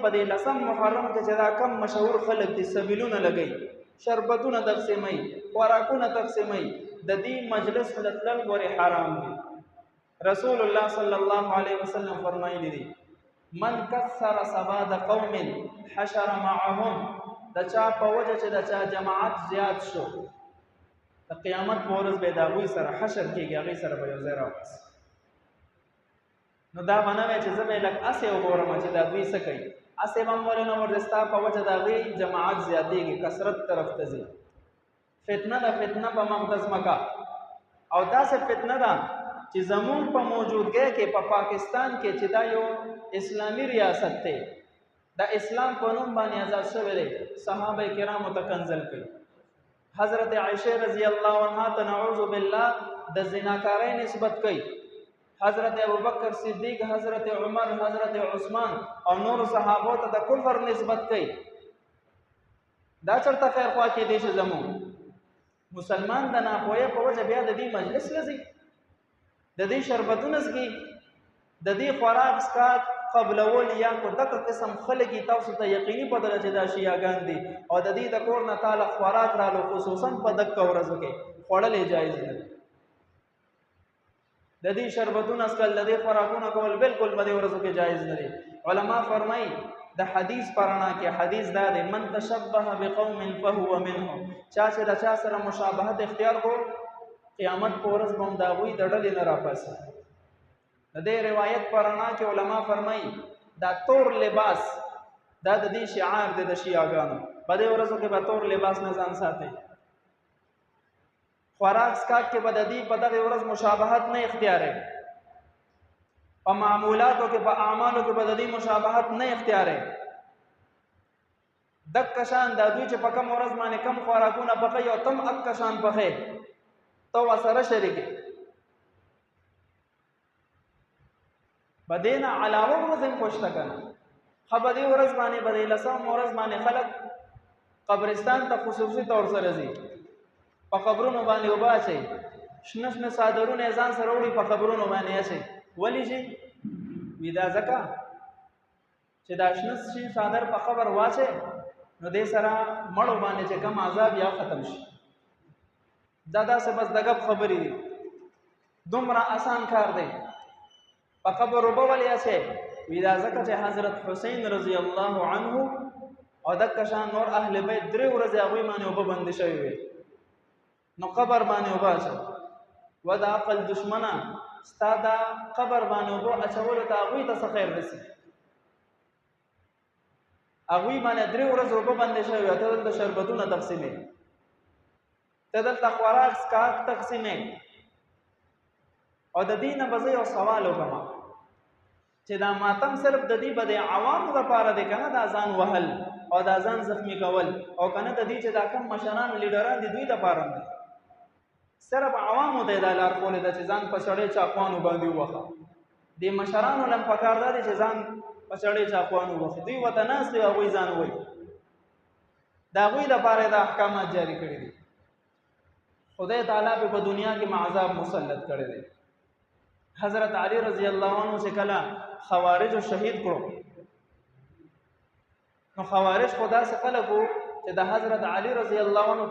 په دې لسم محرم کې چې دا کم مشهور خلک دي سبیلونه لګي، شربتونه تقسیمي، خوراکونه تقسیمي، د دې مجلس لتل ګورې حرام دي. رسول الله صلی الله علیه وسلم فرمایلی دي من کثر سواد قوم حشر معهم، د چا په وجه چې د چا جماعت زیات شو د قیامت په ورځ به د هغوی سره حشر کېږي، هغوی سره به یو ځای راوباسي. نو دا به نه وی چې زه به یې لږ هسې وګورم چې دا دوی څه کوي، هسې به هم ولې نه ورته ستا په وجه د هغوی جماعت زیاتېږي، کثرت طرف ته ځي. فتنه ده، فتنه په مقدس مکه، او داسې فتنه ده چې زمون په موجودګۍ کې په پاکستان کې چې دا یو اسلامي ریاست دی، د اسلام په نوم باندې آزاد شوی دی، صحابه کرامو ته کنځل کوي. حضرت عائشہ رضی الله عنها ته نعوذ بالله د زناکارۍ نسبت کوي، حضرت ابوبکر صدیق، حضرت عمر، حضرت عثمان او نور صحابو ته د کفر نسبت کوي. دا چرته خیر خوا کې دی چې زمون مسلمان د ناپوهۍ په وجه بیا د دې مجلس لځي، د دې شربتونه څکي، د دې خوراک څښاک قبلول یا کو دغه قسم خلک تاسو ته یقیني پته ده چې دا شیعاګان دي او د دې د کور نه تعالی خوراک رالو، خصوصا په دغه ورځو کې خوړل جایز نه دي. د دې شربتونه څکل، د دې خوراکونه کول بالکل په دې ورځو کې جایز نه دي. علما فرمایي د حدیث پرانا کې حدیث دا دی من تشبه بقوم فهو منهم، چا چې د چا سره مشابهت اختیار کو قیامت په ورځ به هم د هغوی د ډلې نه راپاسي. د دې روایت پرانا کې علما فرمایي دا تور لباس دا د دې شعار دی د شیعاګانو، په دې ورځو کې به تور لباس نه ځان ساتي. خوراک څښاک کې به د دې په دغه ورځ مشابهت نه اختیاري، په معمولاتو کې په اعمالو کې به د دې مشابهت نه اختیاري. دغه شان دا دوی چې په کوم ورځ باندې کم خوراکونه پخوي او تم اک شان پخوي تو سره شریکي. بدینا علاوه ورځ هم خوشته کنه خبر دې ورځ باندې بدې لسم ورځ باندې خلک قبرستان ته خصوصي طور سره ځي، په قبرونو باندې وباسي، شنه شنه صادرونه ځان سره وړي په قبرونو باندې اچي. ولې شي ودا زکا چې دا شنه شي صادر په قبر واچي نو دې سره مړو باندې چې کم عذاب یا ختم شي. دا داسې بس دغه خبرې دي، دومره آسان کار دی. په قبر وبولې اچي ودا زکا چې حضرت حسین رضی الله عنه او دغه شان نور اهل بیت درې ورځې هغوی باندې اوبه بندې شوي وي، نو قبر باندې وباسه و د عقل دشمنه ستا دا قبر باندې اوبه اچولو ته هغوی ته څه خیر رسي؟ هغوی باندې درې ورځې اوبه بندې شوي وي، ته دلته شربتونه تقسیمې، ته دلته خوراک څښاک تقسیمې. او د دې نه به زه یو سوال وکړم چې دا ماتم صرف د دې به د عوامو لپاره دی که نه دا ځان وهل او دا ځان زخمی کول، او که نه د دې چې دا کم مشران لیډران دي دوی لپاره هم دی؟ صرف عوامو ته یې دا لار ښولې ده چې ځان په سړی چاقوانو باندې ووهه. دې مشرانو له هم پکار دا دی چې ځان په سړی چاقوانو ووهي، دوی ورته ناست دي هغوی ځان ووایي. د هغوی لپاره یې دا احکامات جاري کړي دي. خدای تعالی په دنیا کې عذاب مسلط کړی دی. حضرت علی رضی الله عنه چې کله خوارجو شهید کړو نو خوارج خدا څخه خلکو چې د حضرت علی رضی الله عنه